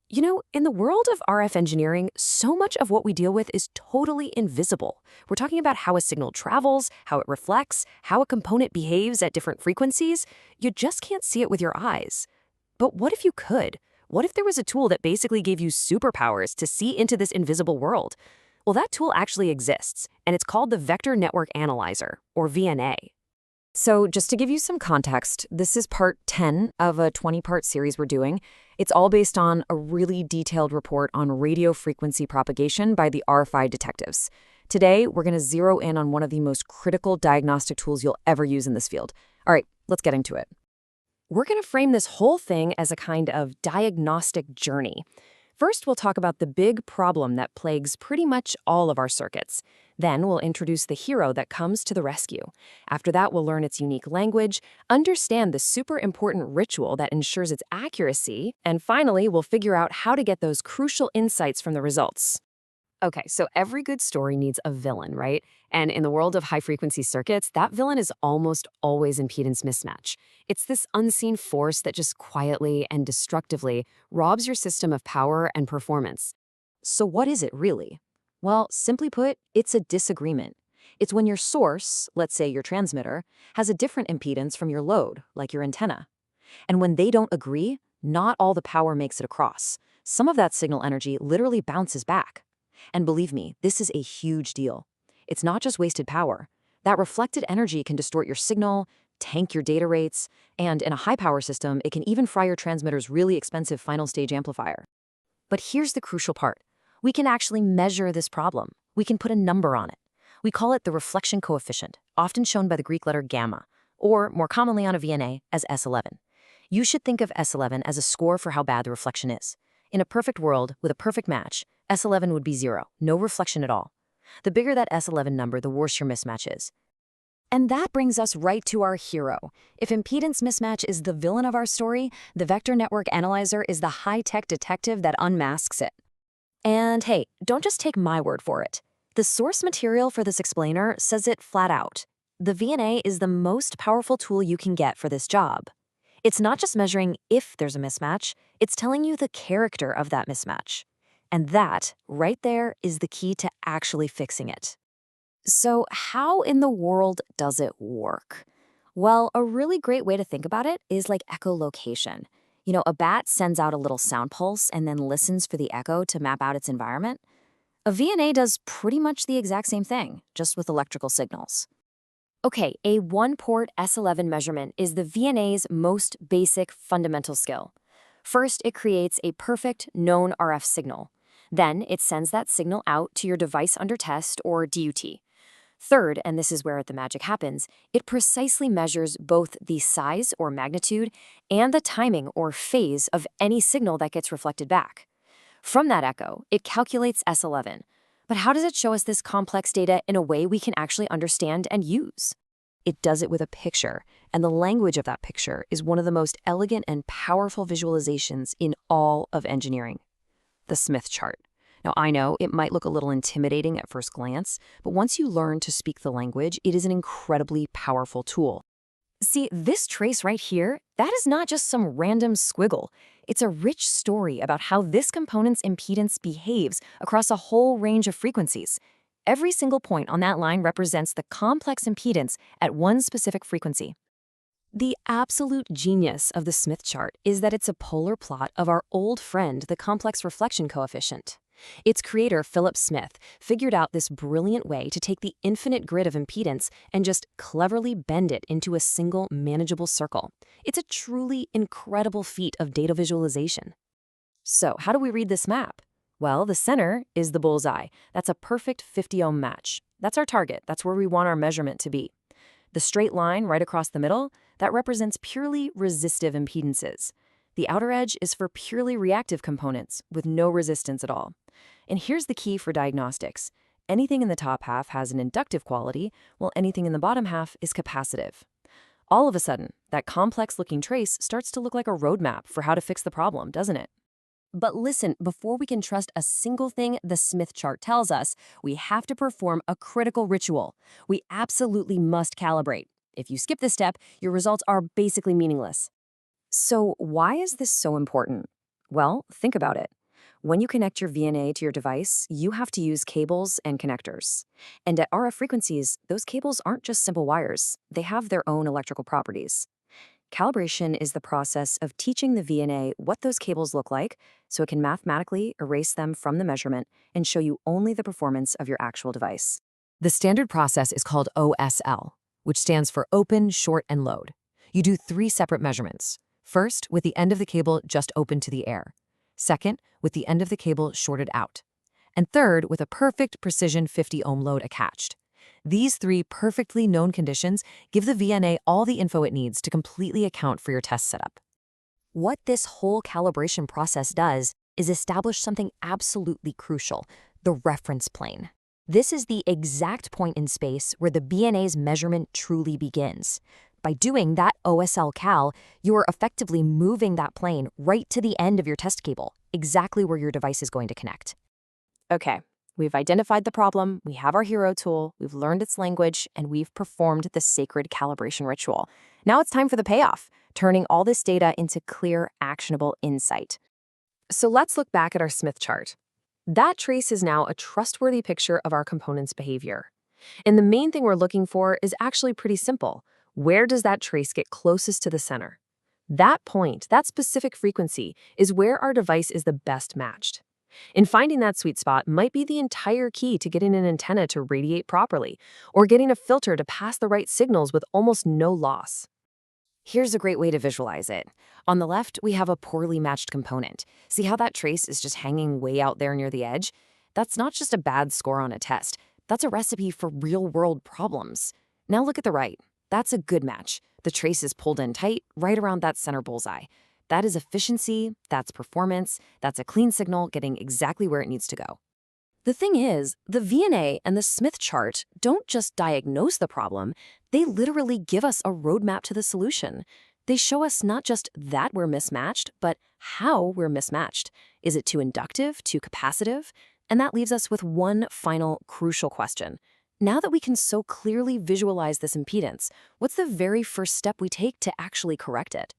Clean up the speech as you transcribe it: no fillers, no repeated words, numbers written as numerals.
In the world of RF engineering, so much of what we deal with is totally invisible. We're talking about how a signal travels, how it reflects, how a component behaves at different frequencies. You just can't see it with your eyes. But what if you could? What if there was a tool that basically gave you superpowers to see into this invisible world? Well, that tool actually exists, and it's called the Vector Network Analyzer, or VNA. So just to give you some context, this is part 10 of a 20-part series we're doing. It's all based on a really detailed report on radio frequency propagation by the RFI detectives. Today, we're going to zero in on one of the most critical diagnostic tools you'll ever use in this field. All right, let's get into it. We're going to frame this whole thing as a kind of diagnostic journey. First, we'll talk about the big problem that plagues pretty much all of our circuits. Then we'll introduce the hero that comes to the rescue. After that, we'll learn its unique language, understand the super important ritual that ensures its accuracy, and finally, we'll figure out how to get those crucial insights from the results. Okay, so every good story needs a villain, right? And in the world of high-frequency circuits, that villain is almost always impedance mismatch. It's this unseen force that just quietly and destructively robs your system of power and performance. So what is it really? Well, simply put, it's a disagreement. It's when your source, let's say your transmitter, has a different impedance from your load, like your antenna. And when they don't agree, not all the power makes it across. Some of that signal energy literally bounces back. And believe me, this is a huge deal. It's not just wasted power. That reflected energy can distort your signal, tank your data rates, and in a high-power system, it can even fry your transmitter's really expensive final-stage amplifier. But here's the crucial part. We can actually measure this problem. We can put a number on it. We call it the reflection coefficient, often shown by the Greek letter gamma, or more commonly on a VNA as S11. You should think of S11 as a score for how bad the reflection is. In a perfect world, with a perfect match, S11 would be 0, no reflection at all. The bigger that S11 number, the worse your mismatch is. And that brings us right to our hero. If impedance mismatch is the villain of our story, the Vector Network Analyzer is the high-tech detective that unmasks it. And hey, don't just take my word for it. The source material for this explainer says it flat out. The VNA is the most powerful tool you can get for this job. It's not just measuring if there's a mismatch, it's telling you the character of that mismatch. And that, right there, is the key to actually fixing it. So how in the world does it work? Well, a really great way to think about it is like echolocation. A bat sends out a little sound pulse and then listens for the echo to map out its environment. A VNA does pretty much the exact same thing, just with electrical signals. Okay, a one-port S11 measurement is the VNA's most basic fundamental skill. First, it creates a perfect known RF signal. Then, it sends that signal out to your device under test, or DUT. Third, and this is where the magic happens, it precisely measures both the size or magnitude and the timing or phase of any signal that gets reflected back. From that echo, it calculates S11. But how does it show us this complex data in a way we can actually understand and use? It does it with a picture, and the language of that picture is one of the most elegant and powerful visualizations in all of engineering. The Smith chart. Now, I know it might look a little intimidating at first glance, but once you learn to speak the language, it is an incredibly powerful tool. See, this trace right here, that is not just some random squiggle. It's a rich story about how this component's impedance behaves across a whole range of frequencies. Every single point on that line represents the complex impedance at one specific frequency. The absolute genius of the Smith chart is that it's a polar plot of our old friend, the complex reflection coefficient. Its creator, Philip Smith, figured out this brilliant way to take the infinite grid of impedance and just cleverly bend it into a single manageable circle. It's a truly incredible feat of data visualization. So, how do we read this map? Well, the center is the bullseye. That's a perfect 50-ohm match. That's our target. That's where we want our measurement to be. The straight line right across the middle, that represents purely resistive impedances. The outer edge is for purely reactive components with no resistance at all. And here's the key for diagnostics. Anything in the top half has an inductive quality, while anything in the bottom half is capacitive. All of a sudden, that complex-looking trace starts to look like a roadmap for how to fix the problem, doesn't it? But listen, before we can trust a single thing the Smith chart tells us, we have to perform a critical ritual. We absolutely must calibrate. If you skip this step, your results are basically meaningless. So why is this so important? Well, think about it. When you connect your VNA to your device, you have to use cables and connectors. And at RF frequencies, those cables aren't just simple wires, they have their own electrical properties. Calibration is the process of teaching the VNA what those cables look like so it can mathematically erase them from the measurement and show you only the performance of your actual device. The standard process is called OSL, which stands for Open, Short, and Load. You do 3 separate measurements. First, with the end of the cable just open to the air. Second, with the end of the cable shorted out. And third, with a perfect precision 50 ohm load attached. These 3 perfectly known conditions give the VNA all the info it needs to completely account for your test setup. What this whole calibration process does is establish something absolutely crucial, the reference plane. This is the exact point in space where the VNA's measurement truly begins. By doing that OSL cal, you are effectively moving that plane right to the end of your test cable, exactly where your device is going to connect. Okay, we've identified the problem, we have our hero tool, we've learned its language, and we've performed the sacred calibration ritual. Now it's time for the payoff, turning all this data into clear, actionable insight. So let's look back at our Smith chart. That trace is now a trustworthy picture of our component's behavior. And the main thing we're looking for is actually pretty simple. Where does that trace get closest to the center? That point, that specific frequency, is where our device is the best matched. And finding that sweet spot might be the entire key to getting an antenna to radiate properly, or getting a filter to pass the right signals with almost no loss. Here's a great way to visualize it. On the left, we have a poorly matched component. See how that trace is just hanging way out there near the edge? That's not just a bad score on a test. That's a recipe for real-world problems. Now look at the right. That's a good match. The trace is pulled in tight, right around that center bullseye. That is efficiency, that's performance, that's a clean signal getting exactly where it needs to go. The thing is, the VNA and the Smith chart don't just diagnose the problem, they literally give us a roadmap to the solution. They show us not just that we're mismatched, but how we're mismatched. Is it too inductive, too capacitive? And that leaves us with one final crucial question. Now that we can so clearly visualize this impedance, what's the very first step we take to actually correct it?